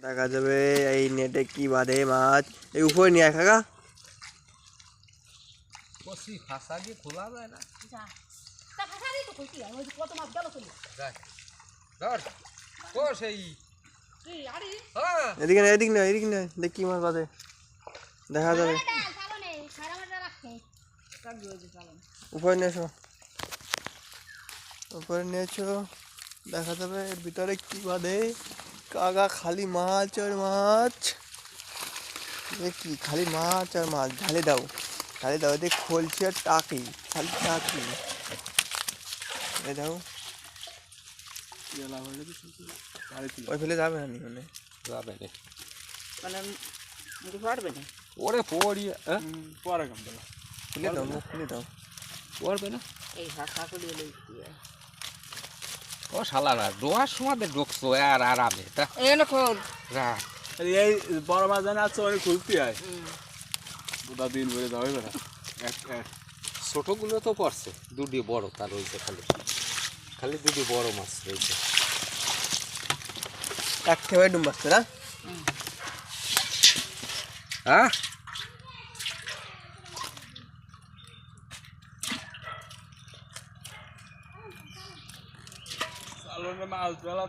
দেখা যাবে এই নেটে কি বাঁধে মাছ। এই উপরে নিয়ে আয় কাকা। কষি ফাঁসা দিয়ে খোলা যায় না। ধর কোষ এই এদিকে না এদিক না এদিক না দেখ কি মাছ বাঁধে দেখা যাবে। উপরে নিয়ে এসো, উপরে নিয়ে এসো, দেখা যাবে এর ভিতরে কি বাঁধে। কাকা খালি মাছ আর মাছ, কি খালি মাছ আর মাছ। ঢালে দাও ঢালে দাও, দেখ খোলছি আর টাকি, খালি টাকি। দাও ওই ফেলে যাবে না মানে যাবে রে মানে মুখে পারবে না। ওরে পড়ি পরে কাম দিল খুলে দাও, মুখ খুলে দাও। পড়বে না এই ভাষা করে ও শালারা ডোয়ার সময় ঢুকছো আর আরামে তা এনে খোল রাখ এই বড় মাছ জানে আছে অনেক খুলতে হয় গোটা দিন ভরে যাবে না। ছোটগুলো তো পড়ছে, দুটি বড় তার রয়েছে, খালি খালি দুটি বড় মাছ রয়েছে। এক খেয়ে ডুবাচ্ছে না। হ্যাঁ মাছ বেলা